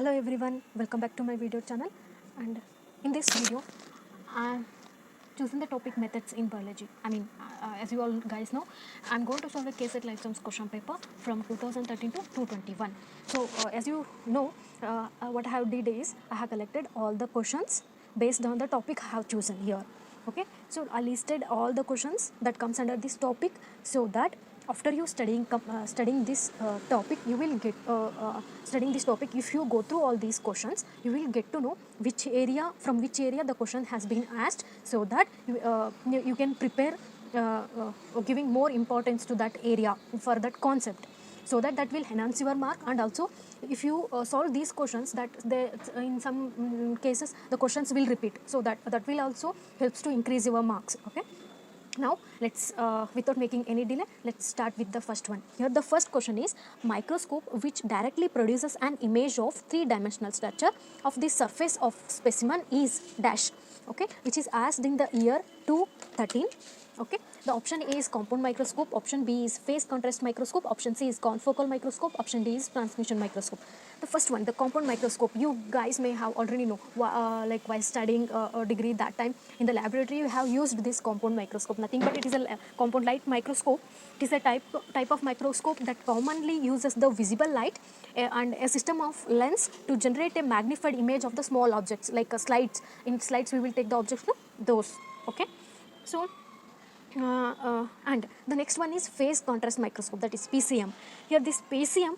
Hello everyone, welcome back to my video channel. And in this video I'm choosing the topic methods in biology. As you all guys know, I'm going to solve a KSET lifetimes question paper from 2013 to 2021. So as you know, what I have did is I have collected all the questions based on the topic I have chosen here. Okay, so I listed all the questions that comes under this topic, so that after you studying this topic, you will get studying this topic. If you go through all these questions, you will get to know which area, from which area the question has been asked, so that you can prepare giving more importance to that area for that concept, so that will enhance your mark. And also, if you solve these questions, that they, in some cases the questions will repeat, so that will also helps to increase your marks. Okay, now let's without making any delay, let's start with the first one. Here the first question is: microscope which directly produces an image of three-dimensional structure of the surface of specimen is dash. Okay, which is asked in the year 2013. Okay, the option A is compound microscope, option B is phase contrast microscope, option C is confocal microscope, option D is transmission microscope. The first one, the compound microscope, you guys may have already know, like while studying a degree, that time in the laboratory you have used this compound microscope. Nothing but it is a compound light microscope. It is a type of microscope that commonly uses the visible light and a system of lens to generate a magnified image of the small objects, like slides. In slides we will take the objects to those. Okay, so and the next one is phase contrast microscope, that is PCM. Here this PCM,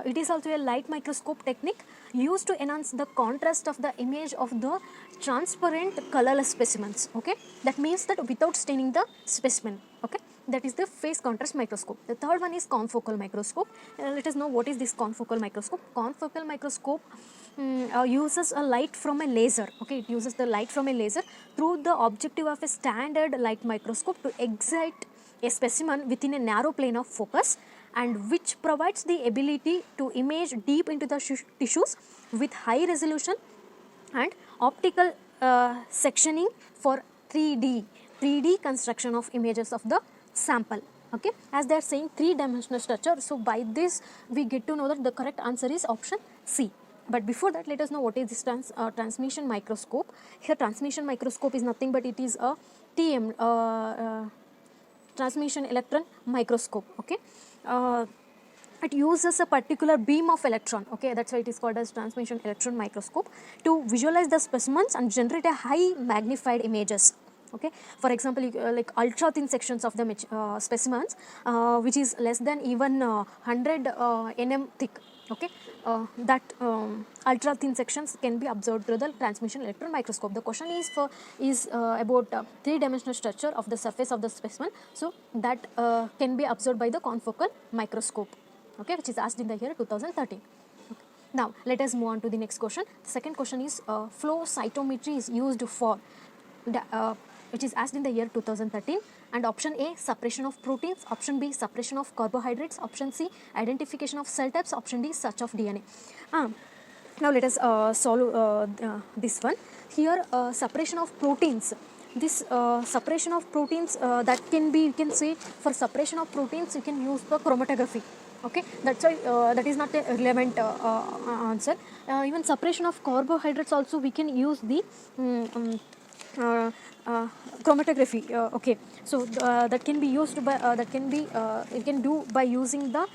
it is also a light microscope technique used to enhance the contrast of the image of the transparent colorless specimens. Okay, that means that without staining the specimen. Okay, that is the phase contrast microscope. The third one is confocal microscope. Let us know what is this confocal microscope. Confocal microscope uses a light from a laser. Okay, it uses the light from a laser through the objective of a standard light microscope to excite a specimen within a narrow plane of focus, and which provides the ability to image deep into the tissues with high resolution and optical sectioning for 3D construction of images of the sample. Okay, as they are saying three-dimensional structure, so by this we get to know that the correct answer is option C. But before that, let us know what is this transmission microscope. Here transmission microscope is nothing but it is a transmission electron microscope. Okay, it uses a particular beam of electron. Okay, that's why it is called as transmission electron microscope, to visualize the specimens and generate a high magnified images. Okay, for example, like ultra thin sections of the specimens, which is less than even 100 nm thick. Okay, that ultra thin sections can be observed through the transmission electron microscope. The question is about three-dimensional structure of the surface of the specimen, so that can be observed by the confocal microscope. Okay, which is asked in the year 2013. Okay. Now let us move on to the next question. The second question is flow cytometry is used for which is asked in the year 2013, and option A suppression of proteins, option B suppression of carbohydrates, option C identification of cell types, option D search of DNA. Now let us solve this one. Here suppression of proteins. This suppression of proteins, that can be, you can say, for suppression of proteins you can use the chromatography. Okay, that's why that is not a relevant answer. Even suppression of carbohydrates also we can use the chromatography. Okay, so that can be used by you can do by using the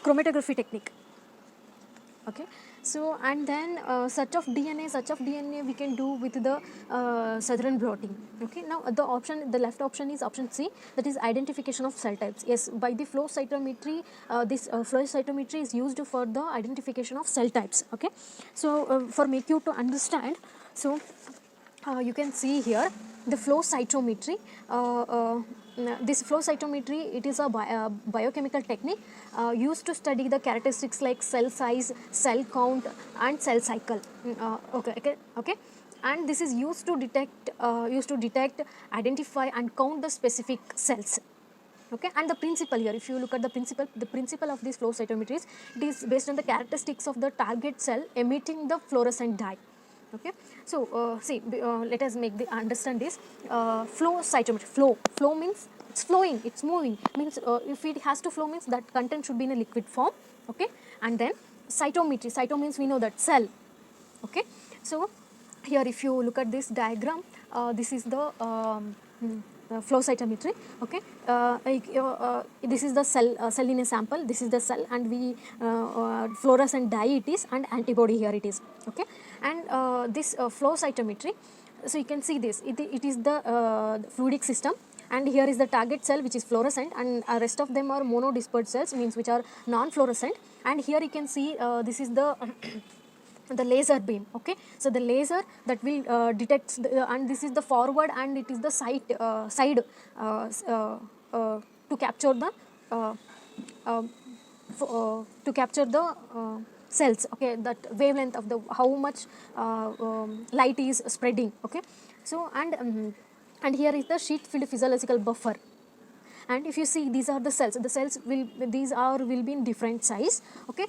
chromatography technique. Okay, so and then search of DNA we can do with the Southern blotting. Okay, now the left option is option C, that is identification of cell types. Yes, by the flow cytometry, this flow cytometry is used for the identification of cell types. Okay, so for make you to understand, so you can see here the flow cytometry. This flow cytometry, it is a biochemical technique used to study the characteristics like cell size, cell count, and cell cycle. Okay, and this is used to detect, identify, and count the specific cells. Okay, and the principle here, if you look at the principle of this flow cytometry is, it is based on the characteristics of the target cell emitting the fluorescent dye. Okay, so see, let us make the understand this flow cytometry. Flow means it's flowing, it's moving, means if it has to flow means that content should be in a liquid form. Okay, and then cytometry. Cyto means we know that cell. Okay, so here if you look at this diagram, this is the flow cytometry. Okay, this is the cell in a sample. This is the cell, and we fluorescent dye it is, and antibody here it is. Okay, and this flow cytometry. So you can see this. It is the fluidic system, and here is the target cell which is fluorescent, and rest of them are monodispersed cells, means which are non-fluorescent. And here you can see this is the the laser beam. Okay, so the laser that will detect and this is the forward, and it is the side to capture the cells. Okay, that wavelength of the how much light is spreading. Okay, so and here is the sheet filled physiological buffer. And if you see, these are the cells will be in different size. Okay,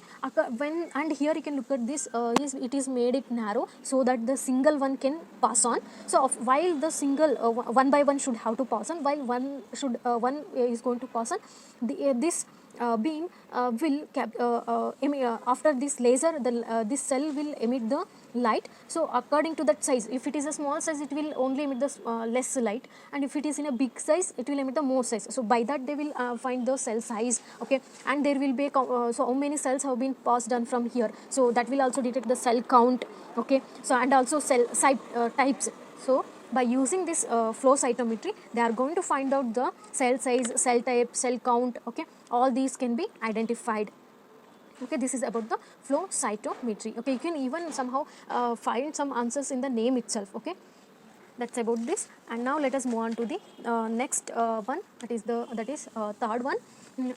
when, and here you can look at this, it is made it narrow so that the single one can pass on. So while the single one by one should have to pass on, while one is going to pass on, this beam will after this laser, this cell will emit the light. So according to that size, if it is a small size, it will only emit the less light, and if it is in a big size, it will emit the more size. So by that they will find the cell size. Okay, and there will be so how many cells have been passed on from here, so that will also detect the cell count. Okay, so and also cell types. So by using this flow cytometry, they are going to find out the cell size, cell type, cell count. Okay, all these can be identified. Okay, this is about the flow cytometry. Okay, you can even somehow find some answers in the name itself. Okay, that's about this. And now let us move on to the next one, that is third one.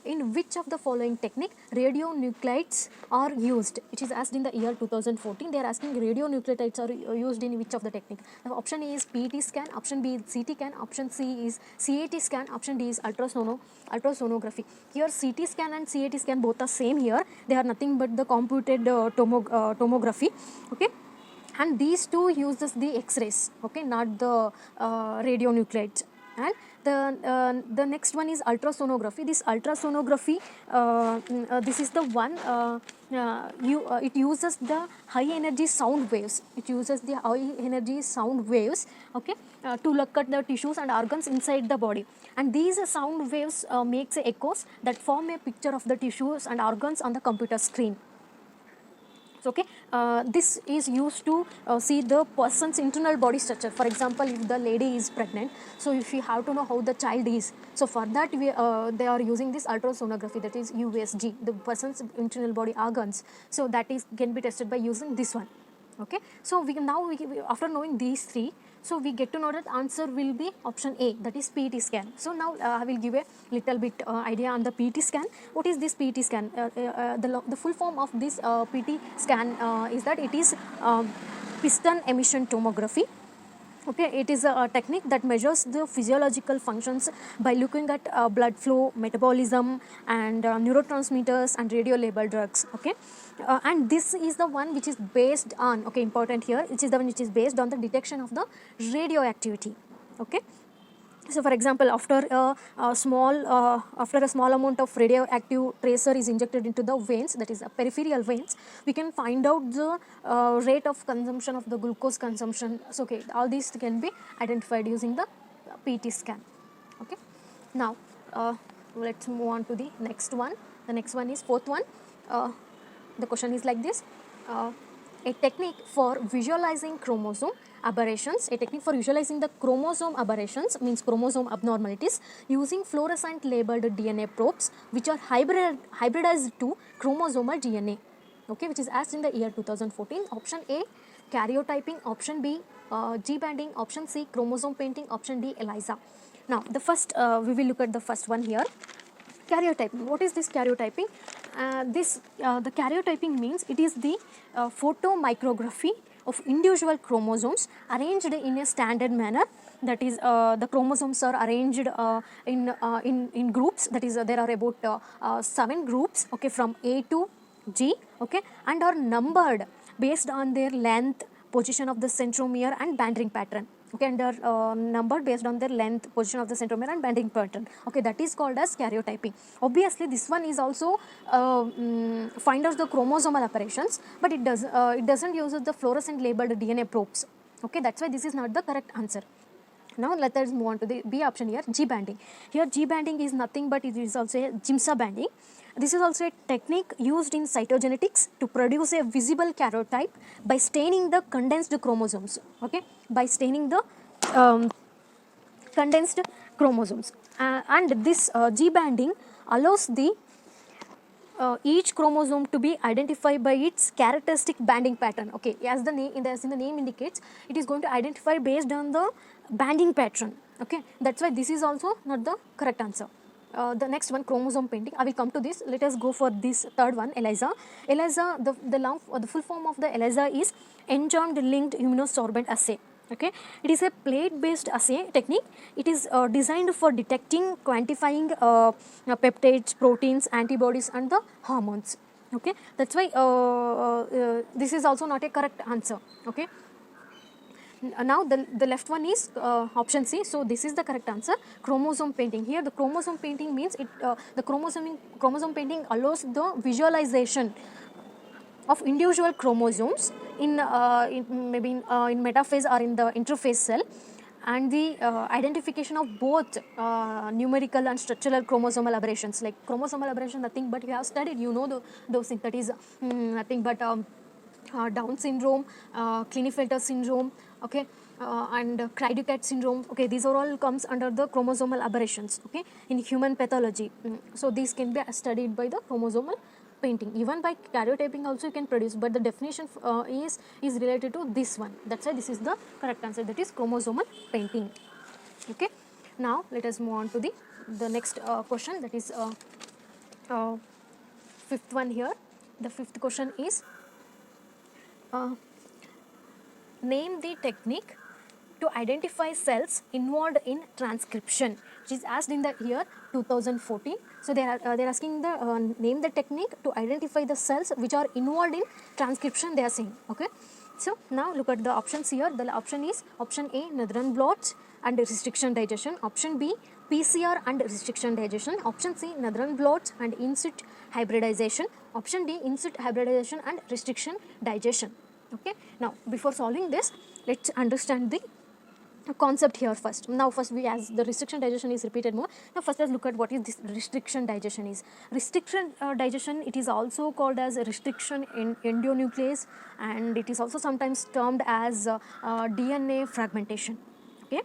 In which of the following technique radionuclides are used? Which is asked in the year 2014. They are asking radionuclides are used in which of the technique. The option A is PET scan, option B is CT scan, option C is CAT scan, option D is ultrasonography. Here CT scan and CAT scan both are same here. They are nothing but the computed tomography. Okay, and these two uses the X-rays. Okay, not the radionuclides. And the next one is ultrasonography. This ultrasonography, this is the one it uses the high energy sound waves. It uses the high energy sound waves. Okay, to look at the tissues and organs inside the body, and these sound waves makes echoes that form a picture of the tissues and organs on the computer screen. Okay, this is used to see the person's internal body structure. For example, if the lady is pregnant, so if you have to know how the child is, so for that they are using this ultrasonography, that is USG, the person's internal body organs. So that is can be tested by using this one. Okay, so we after knowing these three, so we get to know that answer will be option A, that is PET scan. So now I will give a little bit idea on the PET scan. What is this PET scan? The full form of this PET scan is that it is piston emission tomography. Okay, it is a technique that measures the physiological functions by looking at blood flow, metabolism, and neurotransmitters and radiolabeled drugs. Okay, and this is the one which is based on, okay, important here, which is the one which is based on the detection of the radioactivity. Okay. So, for example, after a small amount of radioactive tracer is injected into the veins, that is peripheral veins, we can find out the rate of consumption of the glucose consumption. So, okay, all these can be identified using the PET scan. Okay. Now, let's move on to the next one. The next one is fourth one. The question is like this. A technique for visualizing chromosome aberrations, a technique for visualizing the chromosome aberrations, means chromosome abnormalities, using fluorescent labeled DNA probes which are hybridized to chromosomal DNA. Okay, which is asked in the year 2014. Option A, karyotyping, option B, G-banding, option C, chromosome painting, option D, ELISA. Now, the first, we will look at the first one here. Karyotyping. What is this karyotyping? The karyotyping means it is the photomicrography of individual chromosomes arranged in a standard manner. That is, the chromosomes are arranged in groups. That is, there are about 7 groups. Okay, from A to G. Okay, and are numbered based on their length, position of the centromere, and band ring pattern. okay, and they are numbered based on their length, position of the centromere and bending pattern. Okay, that is called as karyotyping. Obviously this one is also find out the chromosomal operations, but it doesn't use the fluorescent labeled DNA probes. Okay, that's why this is not the correct answer. Now let us move on to the B option here, G banding. Here G banding is nothing but it is also a Giemsa banding. This is also a technique used in cytogenetics to produce a visible karyotype by staining the condensed chromosomes. Okay, by staining the condensed chromosomes. And this G banding allows the each chromosome to be identified by its characteristic banding pattern. Okay, as the name indicates, it is going to identify based on the banding pattern. Okay, that's why this is also not the correct answer. The next one, chromosome painting. I will come to this. Let us go for this third one, ELISA. ELISA, the full form of the ELISA is enzyme linked immunosorbent assay. Okay, it is a plate based assay technique. It is designed for detecting, quantifying peptides, proteins, antibodies and the hormones. Okay, that's why this is also not a correct answer. Okay, now the left one is option C. So this is the correct answer, chromosome painting. Here the chromosome painting means the chromosome painting allows the visualization of individual chromosomes in metaphase or in the interphase cell, and the identification of both numerical and structural chromosomal aberrations. Like chromosomal aberration, nothing but you have studied, you know those things, that is nothing but Down syndrome, Klinefelter syndrome, okay, and Cry-Ducat syndrome. Okay, these are all comes under the chromosomal aberrations. Okay, in human pathology. So these can be studied by the chromosomal painting. Even by karyotyping also you can produce, but the definition is related to this one. That's why this is the correct answer, that is chromosomal painting. Okay, now let us move on to the next question, that is fifth one here. The fifth question is name the technique to identify cells involved in transcription, which is asked in the year 2014. So they are asking the name the technique to identify the cells which are involved in transcription, they are saying. Okay, so now look at the options here. The option is option A, Netherland blots and restriction digestion. Option B, PCR and restriction digestion. Option C, Netherland blots and in situ hybridization. Option D, in situ hybridization and restriction digestion. Okay, now before solving this, let's understand the concept here first. Now first we, as the restriction digestion is repeated more, now first let's look at what is this restriction digestion is. Restriction digestion, it is also called as a restriction in endonuclease, and it is also sometimes termed as DNA fragmentation. Okay,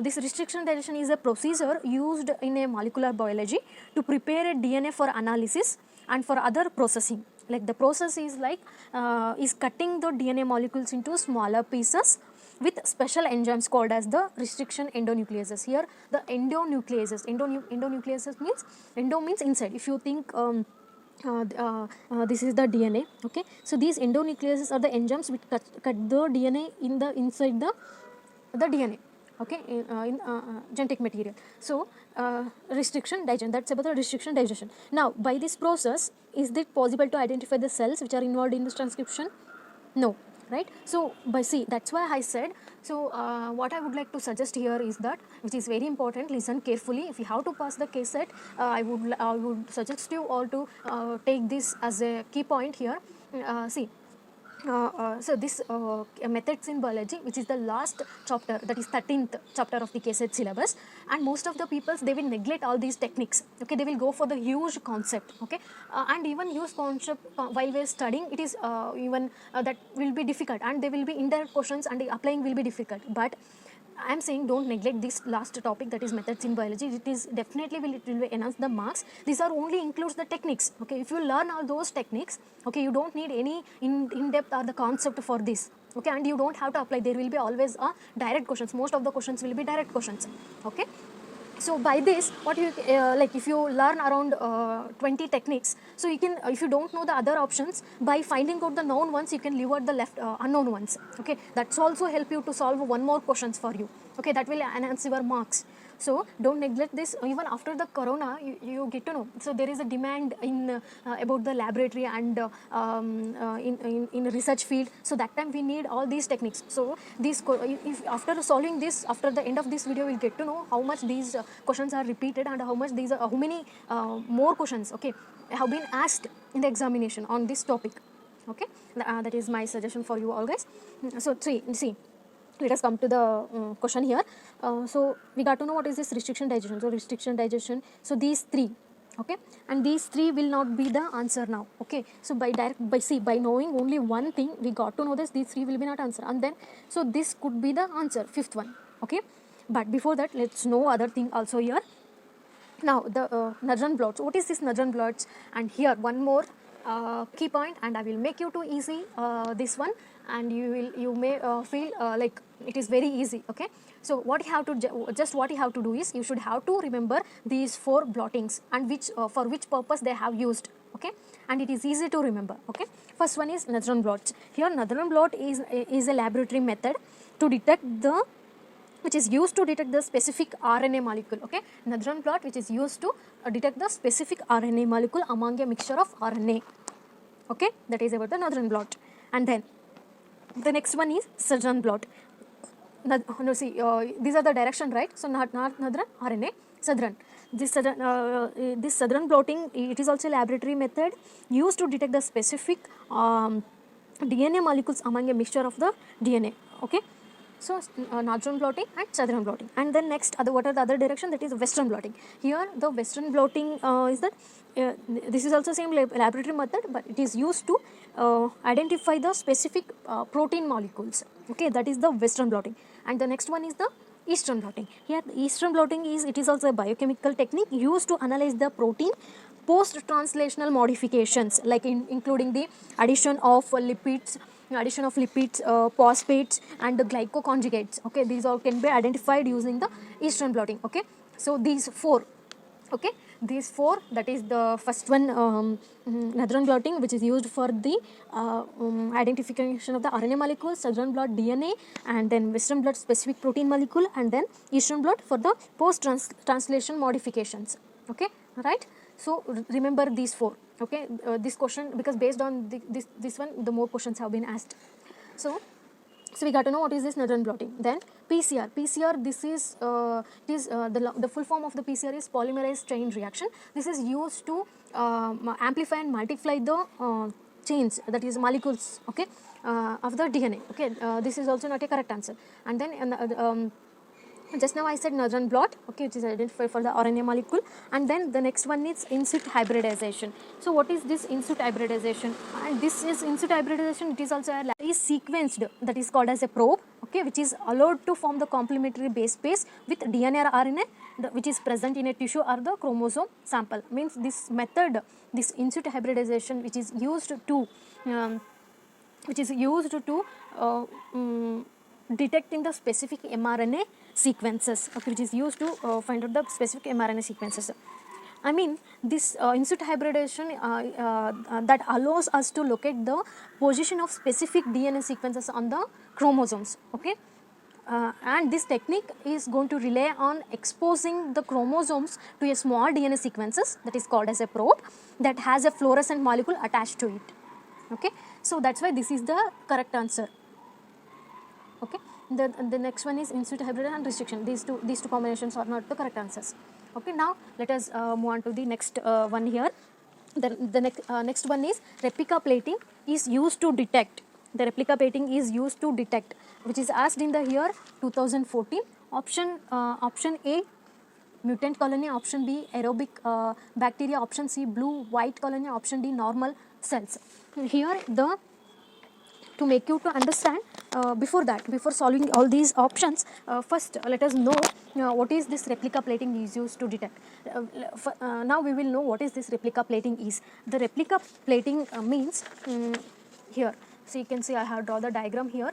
this restriction digestion is a procedure used in a molecular biology to prepare a DNA for analysis and for other processing. Like the process is like is cutting the DNA molecules into smaller pieces with special enzymes called as the restriction endonucleases. Here the endonucleases, endonucleases means, endo means inside. If you think this is the DNA, okay, so these endonucleases are the enzymes which cut the DNA in the inside the DNA, okay, in genetic material. So restriction digestion, that's about the restriction digestion. Now by this process, is it possible to identify the cells which are involved in this transcription? No, right? So by see, that's why I said. So what I would like to suggest here is that, which is very important, listen carefully. If you have to pass the KSET, I would suggest you all to take this as a key point here. See, so this methods in biology, which is the last chapter, that is 13th chapter of the KSET syllabus, and most of the peoples, they will neglect all these techniques. Okay, they will go for the huge concept. Okay, and even huge concept while we are studying, it is even that will be difficult, and there will be indirect questions and applying will be difficult. But I am saying don't neglect this last topic, that is methods in biology. It is definitely will enhance the marks. These are only includes the techniques. Okay, if you learn all those techniques, okay, you don't need any in depth or the concept for this. Okay, and you don't have to apply. There will be always direct questions. Most of the questions will be direct questions. Okay. So by this, what you like, if you learn around 20 techniques, so you can, if you don't know the other options, by finding out the known ones, you can leave out the left unknown ones. Okay, that's also help you to solve one more questions for you. Okay, that will enhance your marks. So don't neglect this. Even after the corona, you get to know. So there is a demand in about the laboratory and in research field. So that time we need all these techniques. So these if after solving this, after the end of this video, we'll get to know how much these questions are repeated and how much these are, how many more questions, okay, have been asked in the examination on this topic. Okay, that is my suggestion for you all guys. So see, let us come to the question here. So we got to know what is this restriction digestion. So restriction digestion, so these three, okay, and these three will not be the answer now, okay. So by knowing only one thing, we got to know this, these three will be not answer, and then so this could be the answer, fifth one, okay. But before that, let's know other thing also here. Now the Nadran blots. What is this Nadran blots? And here one more key point, and I will make you too easy this one, and you may feel like it is very easy, okay. So what you have to what you have to do is, you should have to remember these 4 blottings and which for which purpose they have used, okay, and it is easy to remember, okay. First one is Nadran blots. Here Nadran blot is a laboratory method to detect the which is used to detect the specific RNA molecule, okay. Nadran blot which is used to detect the specific RNA molecule among a mixture of RNA, okay. That is about the Nadran blot. And then the next one is Sadran blot. No, see, these are the direction, right? So not Nadran, RNA, Sadran. This Sadran blotting, it is also a laboratory method used to detect the specific DNA molecules among a mixture of the DNA, okay. So Northern blotting and Southern blotting. And then next, what are the other direction? That is Western blotting. Here the Western blotting is that this is also same laboratory method, but it is used to identify the specific protein molecules, okay. That is the Western blotting. And the next one is the Eastern blotting. Here the Eastern blotting is also a biochemical technique used to analyze the protein post-translational modifications, like including the addition of lipids, phosphates and the glycoconjugates, okay. These all can be identified using the Eastern blotting, okay. So these 4, okay, these 4, that is the first one, Northern blotting, which is used for the identification of the RNA molecule, Southern blot DNA, and then Western blot specific protein molecule, and then Eastern blot for the post-translation modifications, okay, right. So remember these 4, okay. This question, because based on this one, the more questions have been asked. So we got to know what is this Northern blotting. Then PCR, this is the full form of the PCR is polymerase chain reaction. This is used to amplify and multiply the chains, that is molecules, okay, of the DNA, okay. This is also not a correct answer. And then just now I said Northern blot, okay, which is identified for the RNA molecule. And then the next one is in situ hybridization. So what is this in situ hybridization? And this is in situ hybridization, it is also is sequenced, that is called as a probe, okay, which is allowed to form the complementary base pairs with DNA or RNA which is present in a tissue or the chromosome sample. Means this method, this in situ hybridization, which is used to detecting the specific mRNA sequences, okay, which is used to find out the specific mRNA sequences. I mean, this in situ hybridization that allows us to locate the position of specific DNA sequences on the chromosomes, okay. And this technique is going to rely on exposing the chromosomes to a small DNA sequences, that is called as a probe, that has a fluorescent molecule attached to it, okay. So that's why this is the correct answer, okay. The next one is in situ hybridization and restriction. These two combinations are not the correct answers, okay. Now let us move on to the next one here. The next one is replica plating is used to detect. The replica plating is used to detect, which is asked in the year 2014. Option A, mutant colony. Option B, aerobic bacteria. Option C, blue-white colony. Option D, normal cells. Here to make you to understand, before solving all these options, first let us know what is this replica plating is used to detect. Now we will know what is this replica plating is. The replica plating means here. So you can see I have drawn the diagram here,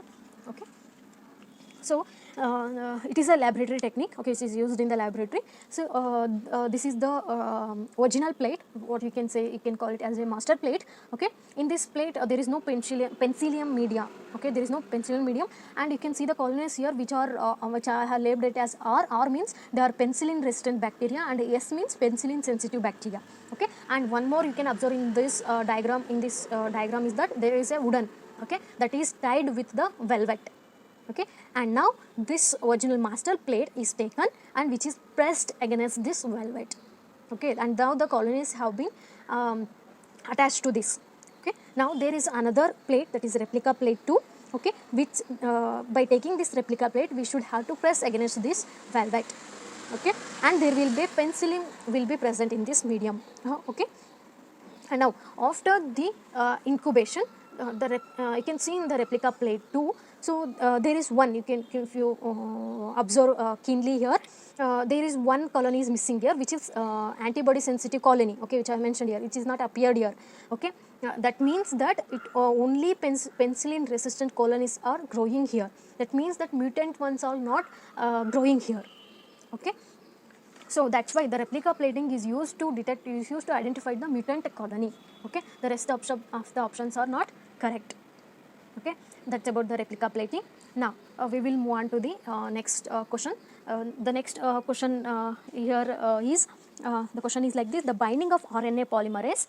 okay. So it is a laboratory technique, okay, which is used in the laboratory. So this is the original plate, what you can say, you can call it as a master plate, okay. In this plate there is no penicillium media, okay, there is no penicillium medium, and you can see the colonies here which I have labeled it as R. R means they are penicillin resistant bacteria, and S means penicillin sensitive bacteria, okay. And one more you can observe in this diagram, is that there is a wooden, okay, that is tied with the velvet, okay. And now this original master plate is taken and which is pressed against this velvet, okay, and now the colonies have been attached to this, okay. Now there is another plate, that is replica plate 2, okay, which by taking this replica plate we should have to press against this velvet, okay, and there will be penicillin will be present in this medium, okay. And now after the incubation, you can see in the replica plate 2, so there is one, you can, if you observe keenly here, there is one colony is missing here, which is antibody sensitive colony, okay, which I mentioned here, which is not appeared here, okay. That means that it only penicillin resistant colonies are growing here. That means that mutant ones are not growing here, okay. So that's why the replica plating is used to identify the mutant colony, okay. The rest of the options are not correct, okay. That's about the replica plating. Now we will move on to the next question. The next question here is the question is like this: the binding of RNA polymerase.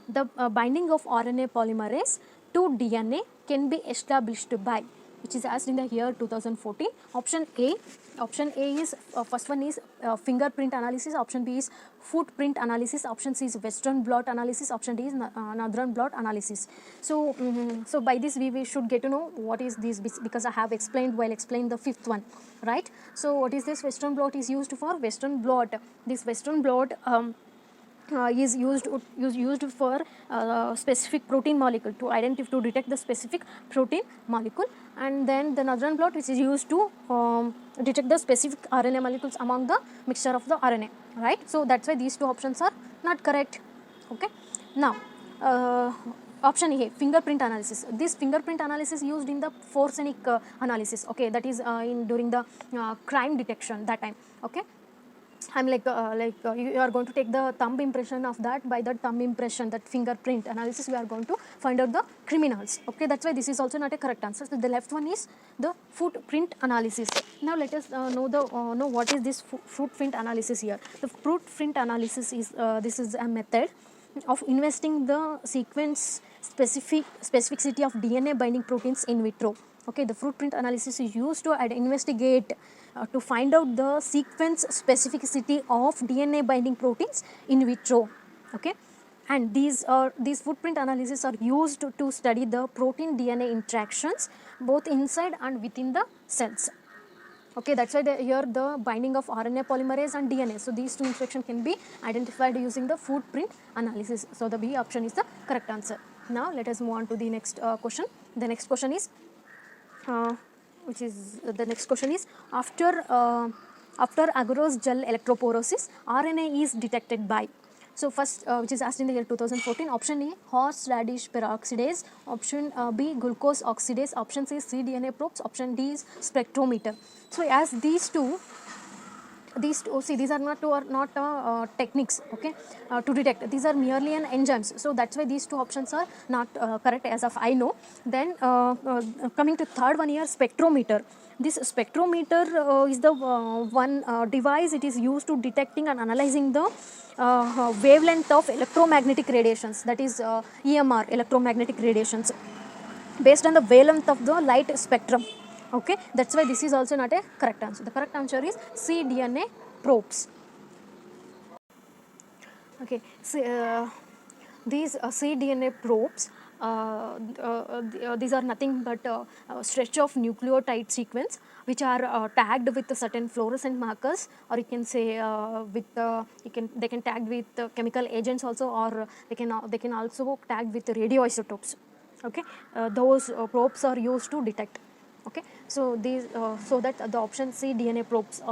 The binding of RNA polymerase to DNA can be established by, which is asked in the year 2014. Option A is first one is fingerprint analysis, option B is footprint analysis, option C is western blot analysis, option D is northern blot analysis. So so by this we should get to know what is this, because I have explained while explaining the fifth one, right. So what is this western blot is used for? Western blot, this western blot is used for specific protein molecule to detect the specific protein molecule, and then the northern blot, which is used to detect the specific RNA molecules among the mixture of the RNA, right. So that's why these two options are not correct, okay. Now option A, fingerprint analysis. This fingerprint analysis used in the forensic analysis, okay, that is during the crime detection that time, okay. I'm you are going to take the thumb impression of that. By that thumb impression, that fingerprint analysis, we are going to find out the criminals, okay. That's why this is also not a correct answer. So the left one is the footprint analysis. Now let us know what is this footprint analysis here. The footprint analysis is this is a method of investigating the specificity of DNA binding proteins in vitro, okay. The footprint analysis is used to investigate to find out the sequence specificity of DNA binding proteins in vitro, okay. And these footprint analysis are used to study the protein DNA interactions both inside and within the cells, okay. That's why here the binding of RNA polymerase and DNA, so these two interactions can be identified using the footprint analysis. So the B option is the correct answer. Now let us move on to the next question. The next question is after agarose gel electrophoresis, RNA is detected by. So first, which is asked in the year 2014. Option A, horseradish peroxidase. Option B, glucose oxidase. Option C, cDNA probes. Option D is spectrometer. So as these two, see, these are not techniques, okay, to detect. These are merely an enzymes. So that's why these two options are not correct as of I know. Then coming to third one here, spectrometer. This spectrometer is the one device. It is used to detecting and analyzing the wavelength of electromagnetic radiations, that is EMR, electromagnetic radiations, based on the wavelength of the light spectrum, okay. That's why this is also not a correct answer. The correct answer is cDNA probes, okay. So, these cDNA probes, these are nothing but stretch of nucleotide sequence which are tagged with certain fluorescent markers, or you can say they can tag with chemical agents also, or they can also tag with radioisotopes, okay. Those probes are used to detect, okay. So these so that the option C, DNA probes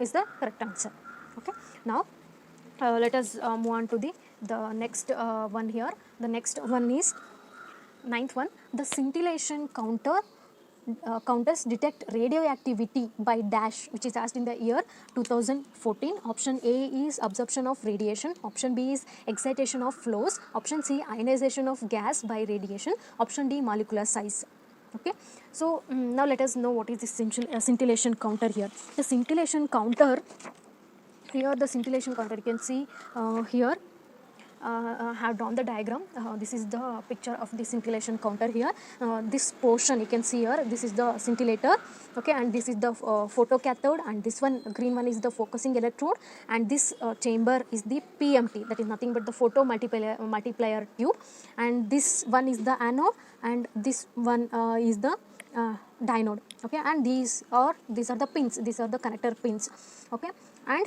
is the correct answer, okay. Now let us move on to the next one here. The next one is ninth one, the scintillation counter counters detect radioactivity by dash, which is asked in the year 2014. Option A is absorption of radiation, option B is excitation of flows, option C ionization of gas by radiation, option D molecular size. Okay, so now let us know what is the scintillation counter here. The scintillation counter, here the scintillation counter, you can see here have drawn the diagram. This is the picture of the scintillation counter here. This portion you can see here, this is the scintillator, okay, and this is the photocathode, and this one green one is the focusing electrode, and this chamber is the PMT, that is nothing but the photo multiplier tube, and this one is the anode, and this one is the dynode, okay, and these are the pins, these are the connector pins, okay, and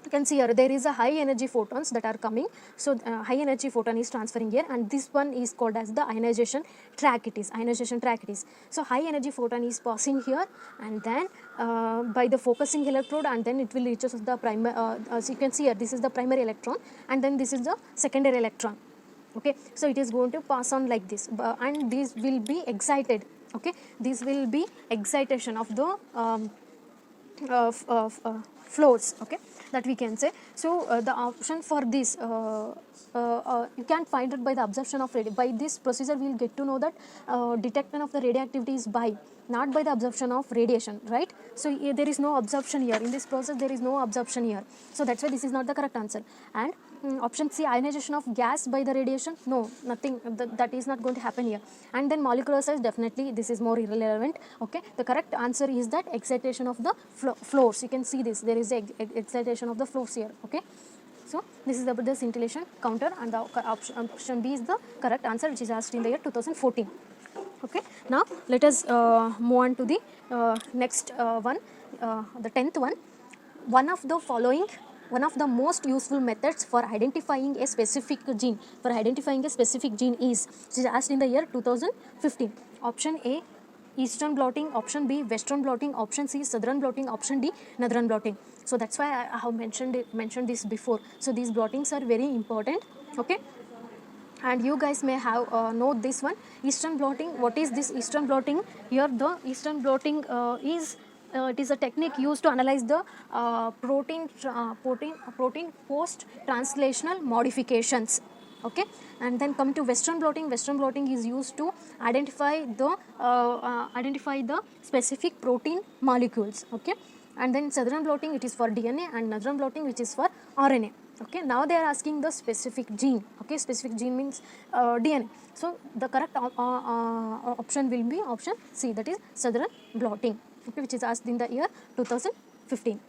you can see here there is a high energy photons that are coming. So high energy photon is transferring here, and this one is called as the ionization track. It is ionization track. It is so high energy photon is passing here, and then by the focusing electrode, and then it will reach us the primary. So you can see here this is the primary electron, and then this is the secondary electron. Okay, so it is going to pass on like this, and this will be excited. Okay, this will be excitation of the flows, okay, that we can say. So the option for this you can find it by the absorption of radiation. By this procedure we will get to know that detection of the radioactivity is by, not by the absorption of radiation, right? So there is no absorption here in this process, there is no absorption here, so that's why this is not the correct answer. And option C, ionization of gas by the radiation, no, nothing, that is not going to happen here. And then molecular size, definitely this is more irrelevant. Okay, the correct answer is that excitation of the floors. You can see this, there is a excitation of the floors here. Okay, so this is the scintillation counter, and the option B is the correct answer, which is asked in the year 2014. Okay, now let us move on to the next one, the 10th one. One of the most useful methods for identifying a specific gene, is, which is asked in the year 2015. Option A, eastern blotting, option B, western blotting, option C, southern blotting, option D, northern blotting. So that's why I have mentioned this before. So these blottings are very important. Okay, and you guys may have know this one, eastern blotting. What is this eastern blotting? Here the eastern blotting is it is a technique used to analyze the protein post translational modifications. Okay, and then come to western blotting. Western blotting is used to identify the specific protein molecules. Okay, and then southern blotting, it is for DNA, and northern blotting, which is for RNA. Okay, now they are asking the specific gene. Okay, specific gene means DNA. So the correct option will be option C, that is southern blotting. Okay, which is asked in the year 2015.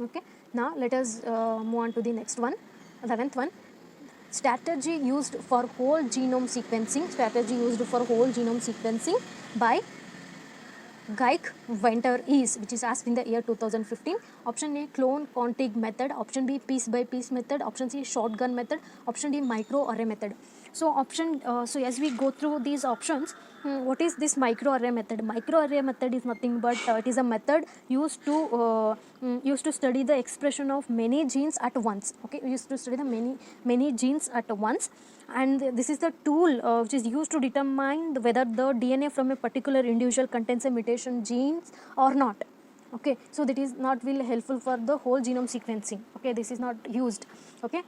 Okay, now let us move on to the next one, 11th one. Strategy used for whole genome sequencing. By Geik-Venter is, which is asked in the year 2015. Option A, clone contig method. Option B, piece by piece method. Option C, shotgun method. Option D, microarray method. So so as we go through these options, what is this microarray method? Microarray method is nothing but it is a method used to study the expression of many genes at once. Okay, used to study the many genes at once, and this is the tool which is used to determine whether the DNA from a particular individual contains a mutation genes or not. Okay, so that is not really helpful for the whole genome sequencing. Okay, this is not used. Okay,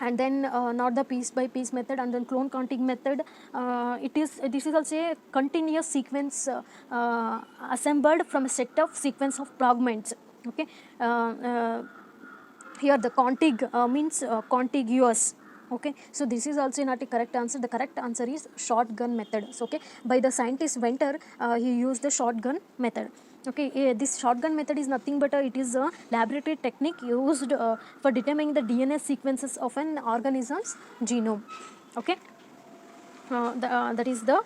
and then not the piece by piece method, and then clone counting method. This is also a continuous sequence assembled from a set of sequence of fragments. Okay, here the contig means contiguous. Okay, so this is also not a correct answer. The correct answer is shotgun method. So, okay, by the scientist Venter, he used the shotgun method. Okay, this shotgun method is nothing but it is a laboratory technique used for determining the DNA sequences of an organism's genome. Okay, that is the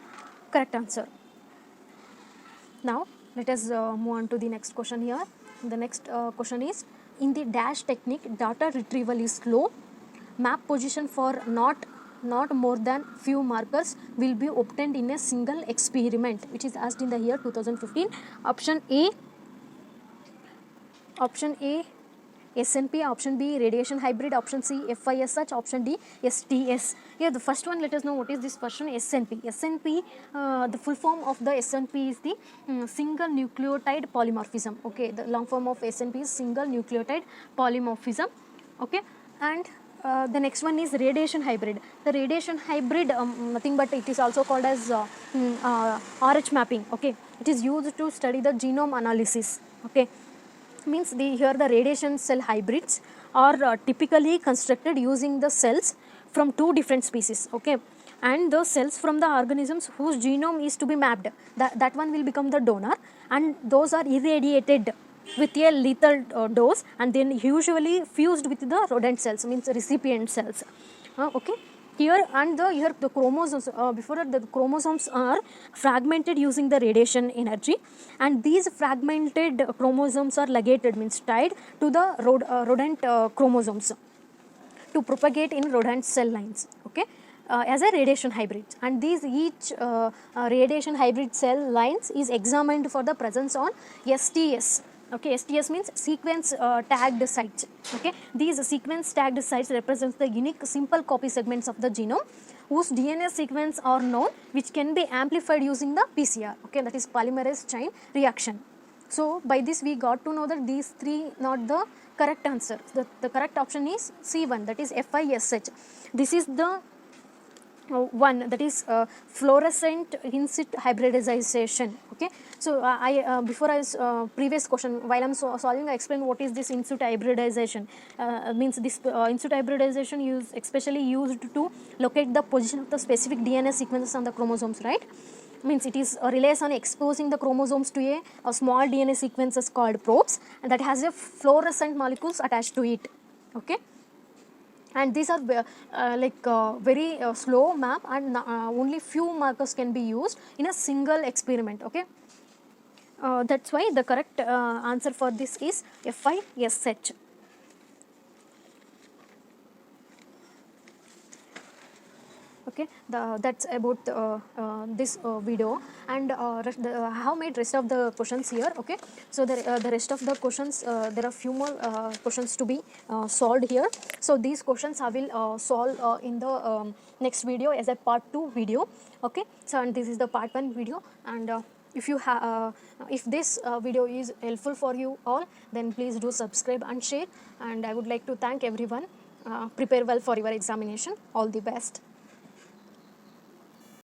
correct answer. Now let us move on to the next question here. The next question is, in the dash technique, data retrieval is slow. Map position for not more than few markers will be obtained in a single experiment, which is asked in the year 2015. Option A SNP, option B radiation hybrid, option C FISH, option D STS. Here the first one, let us know what is this first one, SNP. SNP, the full form of the SNP is the single nucleotide polymorphism. Okay, the long form of SNP is single nucleotide polymorphism. Okay, and the next one is radiation hybrid. The radiation hybrid, nothing but it is also called as RH mapping. Okay, it is used to study the genome analysis. Okay, means here the radiation cell hybrids are typically constructed using the cells from two different species. Okay, and the cells from the organisms whose genome is to be mapped, that one will become the donor, and those are irradiated with a lethal dose, and then usually fused with the rodent cells, means recipient cells. Okay, here and here the chromosomes, before that the chromosomes are fragmented using the radiation energy, and these fragmented chromosomes are ligated, means tied to the rodent chromosomes to propagate in rodent cell lines. Okay, as a radiation hybrid, and these each radiation hybrid cell lines is examined for the presence on STS. Okay, STS means sequence tagged sites. Okay, these sequence tagged sites represents the unique simple copy segments of the genome whose DNA sequence are known, which can be amplified using the PCR. Okay, that is polymerase chain reaction. So by this we got to know that these three not the correct answer. The correct option is C1, that is FISH. This is the one, that is fluorescent in situ hybridization. Okay, so I before I previous question while I am solving, I explained what is this in situ hybridization. Means this in situ hybridization is especially used to locate the position of the specific DNA sequences on the chromosomes, right? Means it is relies on exposing the chromosomes to a small DNA sequences called probes, and that has a fluorescent molecules attached to it. Okay, and these are very slow map, and only few markers can be used in a single experiment. Okay, that's why the correct answer for this is FISH. Okay, that's about this video, and how made rest of the questions here. Okay, so the rest of the questions, there are few more questions to be solved here. So these questions I will solve in the next video as a part 2 video. Okay, so and this is the part 1 video, and if you have if this video is helpful for you all, then please do subscribe and share, and I would like to thank everyone. Prepare well for your examination. All the best.